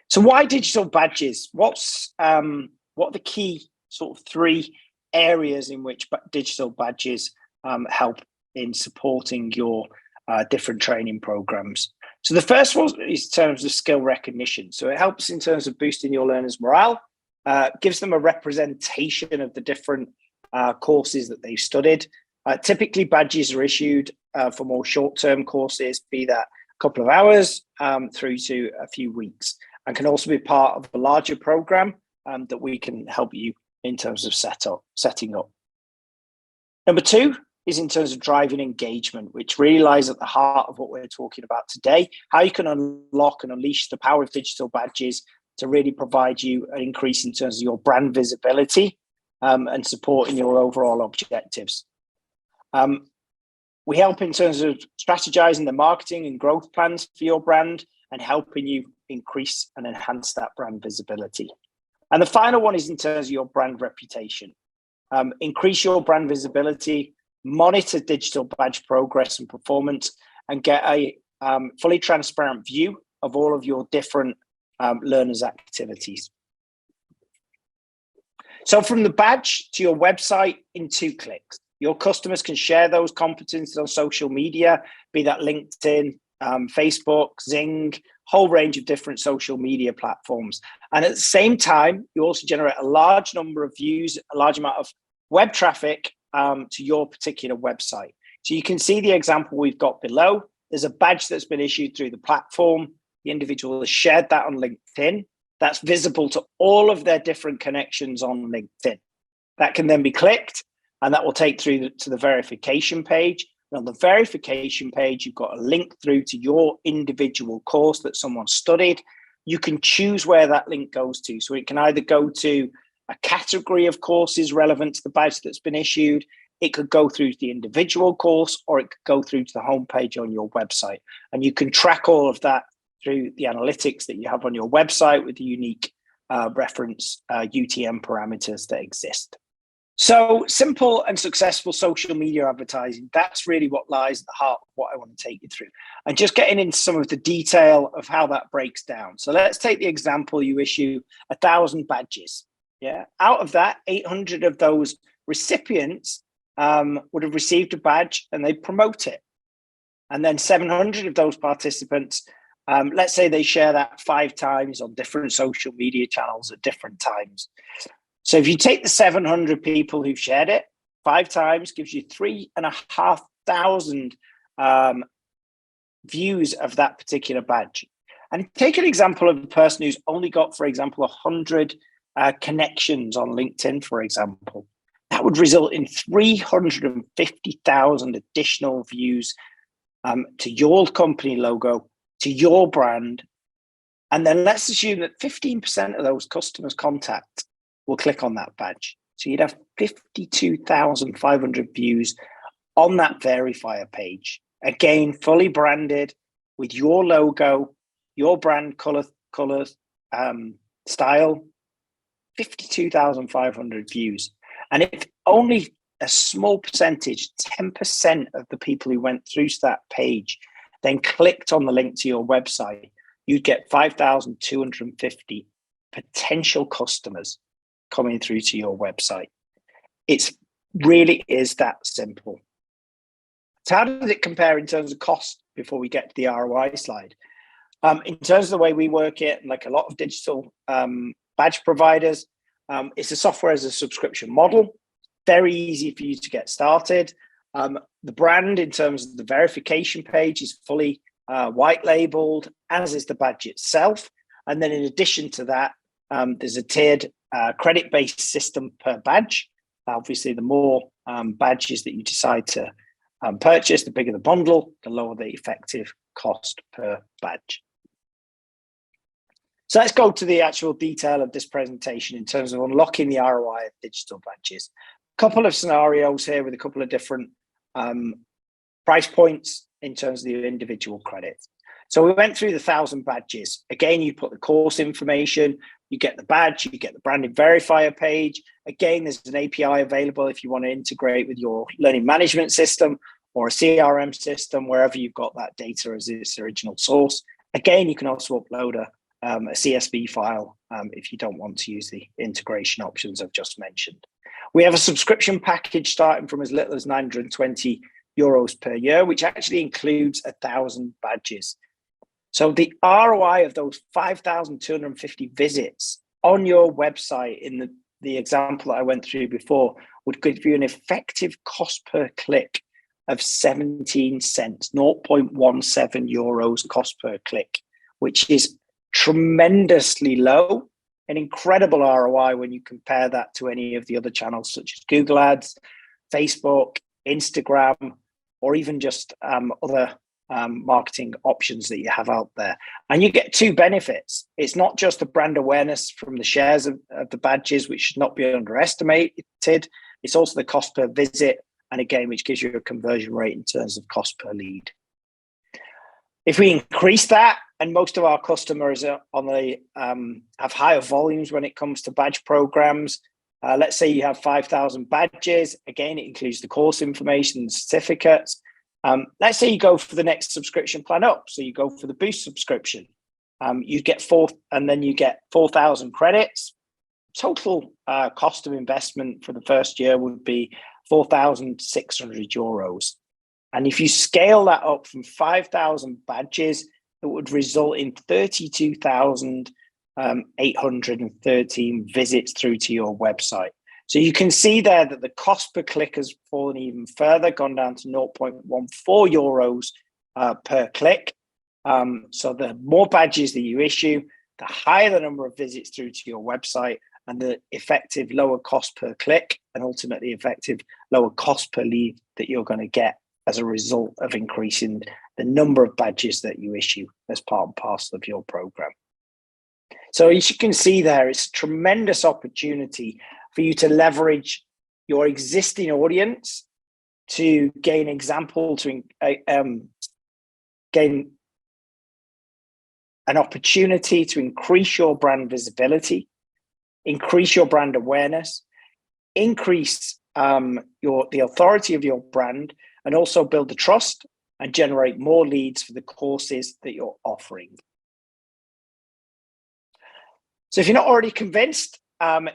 So why digital badges? What are the key sort of three areas in which digital badges help in supporting your different training programs? So the first one is in terms of skill recognition. So it helps in terms of boosting your learners' morale, gives them a representation of the different courses that they've studied. Typically, badges are issued for more short-term courses, be that a couple of hours through to a few weeks, and can also be part of a larger program that we can help you in terms of setting up. Number two is in terms of driving engagement, which really lies at the heart of what we're talking about today, how you can unlock and unleash the power of digital badges to really provide you an increase in terms of your brand visibility and supporting your overall objectives. We help in terms of strategizing the marketing and growth plans for your brand and helping you increase and enhance that brand visibility. And the final one is in terms of your brand reputation. Increase your brand visibility, monitor digital badge progress and performance, and get a fully transparent view of all of your different learners' activities. So from the badge to your website in 2 clicks, your customers can share those competencies on social media, be that LinkedIn, Facebook, Zing, whole range of different social media platforms. And at the same time, you also generate a large number of views, a large amount of web traffic to your particular website. So you can see the example we've got below. There's a badge that's been issued through the platform. The individual has shared that on LinkedIn. That's visible to all of their different connections on LinkedIn. That can then be clicked, and that will take through to the verification page. And on the verification page, you've got a link through to your individual course that someone studied. You can choose where that link goes to. So it can either go to a category of courses relevant to the badge that's been issued. It could go through to the individual course, or it could go through to the homepage on your website. And you can track all of that through the analytics that you have on your website with the unique reference UTM parameters that exist. So simple and successful social media advertising, that's really what lies at the heart of what I want to take you through. And just getting into some of the detail of how that breaks down. So let's take the example, you issue 1,000 badges. Yeah, out of that, 800 of those recipients would have received a badge and they promote it. And then 700 of those participants, let's say they share that 5 times on different social media channels at different times. So if you take the 700 people who've shared it, 5 times gives you 3,500 views of that particular badge. And take an example of a person who's only got, for example, 100 connections on LinkedIn, for example. That would result in 350,000 additional views to your company logo, to your brand. And then let's assume that 15% of those customers contact will click on that badge. So you'd have 52,500 views on that verifier page. Again, fully branded with your logo, your brand color, style, 52,500 views. And if only a small percentage, 10% of the people who went through to that page then clicked on the link to your website, you'd get 5,250 potential customers coming through to your website. It really is that simple. So how does it compare in terms of cost before we get to the ROI slide? In terms of the way we work it, like a lot of digital badge providers, it's a software as a subscription model. Very easy for you to get started. The brand in terms of the verification page is fully white labeled, as is the badge itself. And then in addition to that, there's a tiered credit-based system per badge. Obviously, the more badges that you decide to purchase, the bigger the bundle, the lower the effective cost per badge. So let's go to the actual detail of this presentation in terms of unlocking the ROI of digital badges. A couple of scenarios here with a couple of different price points in terms of the individual credits. So we went through the 1,000 badges. Again, you put the course information, you get the badge, you get the branded verifier page. Again, there's an API available if you want to integrate with your learning management system or a CRM system, wherever you've got that data as its original source. Again, you can also upload a CSV file if you don't want to use the integration options I've just mentioned. We have a subscription package starting from as little as €920 per year, which actually includes 1,000 badges. So the ROI of those 5,250 visits on your website in the example that I went through before would give you an effective cost per click of 17 cents, 0.17 euros cost per click, which is tremendously low, an incredible ROI when you compare that to any of the other channels such as Google Ads, Facebook, Instagram, or even just other marketing options that you have out there. And you get two benefits. It's not just the brand awareness from the shares of the badges, which should not be underestimated. It's also the cost per visit, and again, which gives you a conversion rate in terms of cost per lead. If we increase that, and most of our customers are have higher volumes when it comes to badge programs. Let's say you have 5,000 badges. Again, it includes the course information and certificates. Let's say you go for the next subscription plan up. So you go for the Boost subscription. You get 4,000 credits. Total cost of investment for the first year would be €4,600. And if you scale that up from 5,000 badges, it would result in 32,813 visits through to your website. So you can see there that the cost per click has fallen even further, gone down to €0.14 per click. So the more badges that you issue, the higher the number of visits through to your website, and the effective lower cost per click, and ultimately effective lower cost per lead that you're going to get as a result of increasing the number of badges that you issue as part and parcel of your program. So as you can see there, it's a tremendous opportunity for you to leverage your existing audience to gain example, to gain an opportunity to increase your brand visibility, increase your brand awareness, increase the authority of your brand, and also build the trust and generate more leads for the courses that you're offering. So if you're not already convinced,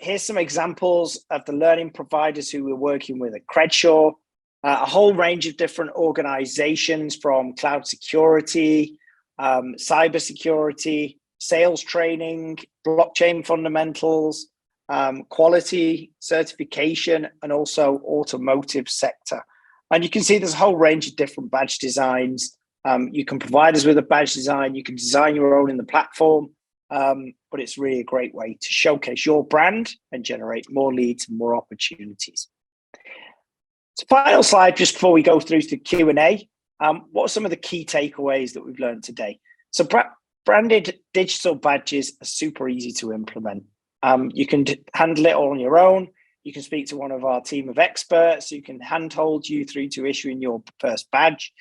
here's some examples of the learning providers who we're working with at CredSure, a whole range of different organizations from cloud security, cybersecurity, sales training, blockchain fundamentals, quality certification, and also automotive sector. And you can see there's a whole range of different badge designs. You can provide us with a badge design. You can design your own in the platform, but it's really a great way to showcase your brand and generate more leads and more opportunities. So final slide, just before we go through to Q&A, what are some of the key takeaways that we've learned today? So branded digital badges are super easy to implement. You can handle it all on your own. You can speak to one of our team of experts who can handhold you through to issuing your first badge.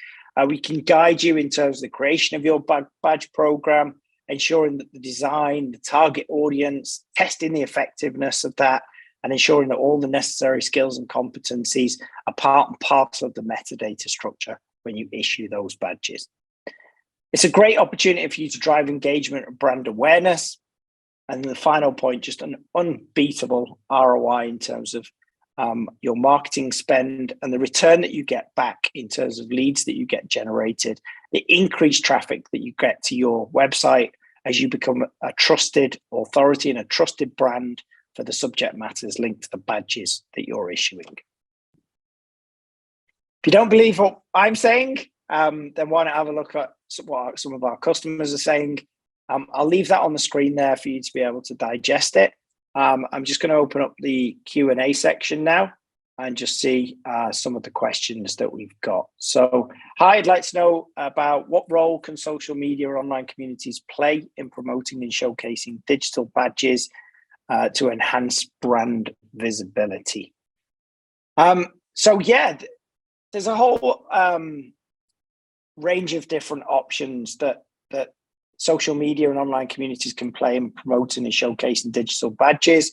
We can guide you in terms of the creation of your badge program, ensuring that the design, the target audience, testing the effectiveness of that, and ensuring that all the necessary skills and competencies are part and parcel of the metadata structure when you issue those badges. It's a great opportunity for you to drive engagement and brand awareness. And the final point, just an unbeatable ROI in terms of your marketing spend and the return that you get back in terms of leads that you get generated, the increased traffic that you get to your website as you become a trusted authority and a trusted brand for the subject matters linked to the badges that you're issuing. If you don't believe what I'm saying, then why not have a look at what some of our customers are saying. I'll leave that on the screen there for you to be able to digest it. I'm just going to open up the Q&A section now and just see some of the questions that we've got. So, hi, I'd like to know about what role can social media or online communities play in promoting and showcasing digital badges to enhance brand visibility. So yeah, there's a whole range of different options that social media and online communities can play in promoting and showcasing digital badges.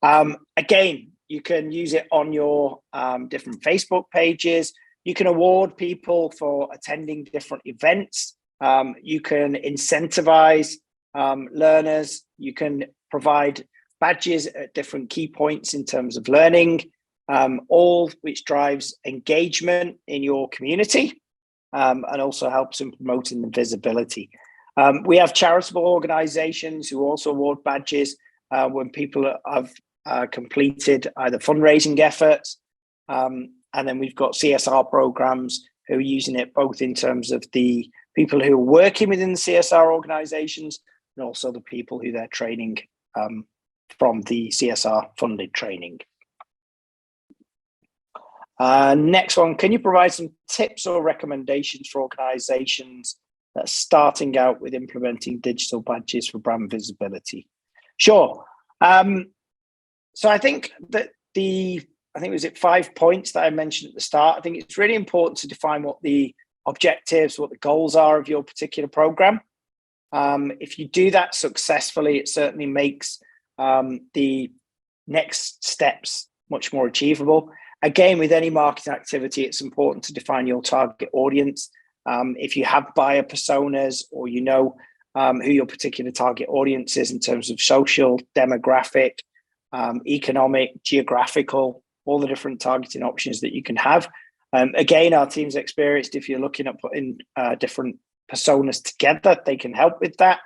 Again, you can use it on your different Facebook pages. You can award people for attending different events. You can incentivize learners. You can provide badges at different key points in terms of learning, all which drives engagement in your community and also helps in promoting the visibility. We have charitable organizations who also award badges when people have completed either fundraising efforts, and then we've got CSR programs who are using it both in terms of the people who are working within the CSR organizations and also the people who they're training from the CSR funded training. Next one, can you provide some tips or recommendations for organizations that are starting out with implementing digital badges for brand visibility? Sure. So I think that was it 5 points that I mentioned at the start. I think it's really important to define what the objectives, what the goals are of your particular program. If you do that successfully, it certainly makes the next steps much more achievable. Again, with any marketing activity, it's important to define your target audience. If you have buyer personas or you know who your particular target audience is in terms of social, demographic, economic, geographical, all the different targeting options that you can have. Again, our team's experienced if you're looking at putting different personas together, they can help with that.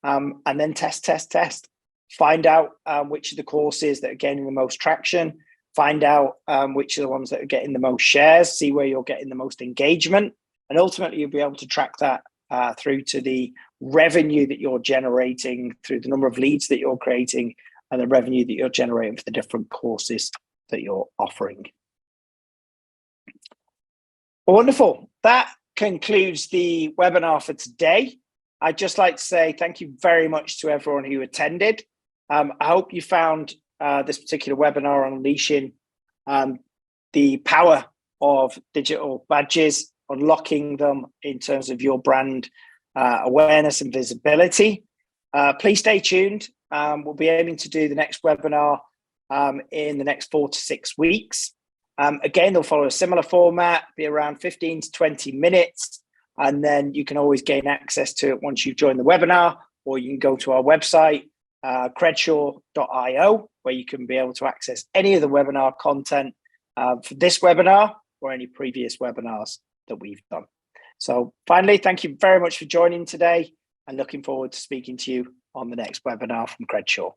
And then test. Find out which of the courses that are gaining the most traction. Find out which are the ones that are getting the most shares, see where you're getting the most engagement. And ultimately, you'll be able to track that through to the revenue that you're generating, through the number of leads that you're creating, and the revenue that you're generating for the different courses that you're offering. Wonderful. That concludes the webinar for today. I'd just like to say thank you very much to everyone who attended. I hope you found this particular webinar on unleashing the power of digital badges, unlocking them in terms of your brand awareness and visibility. Please stay tuned. We'll be aiming to do the next webinar in the next 4 to 6 weeks. Again, they'll follow a similar format, be around 15 to 20 minutes, and then you can always gain access to it once you've joined the webinar, or you can go to our website, CredSure.io, where you can be able to access any of the webinar content for this webinar or any previous webinars that we've done. So finally, thank you very much for joining today and looking forward to speaking to you on the next webinar from CredSure.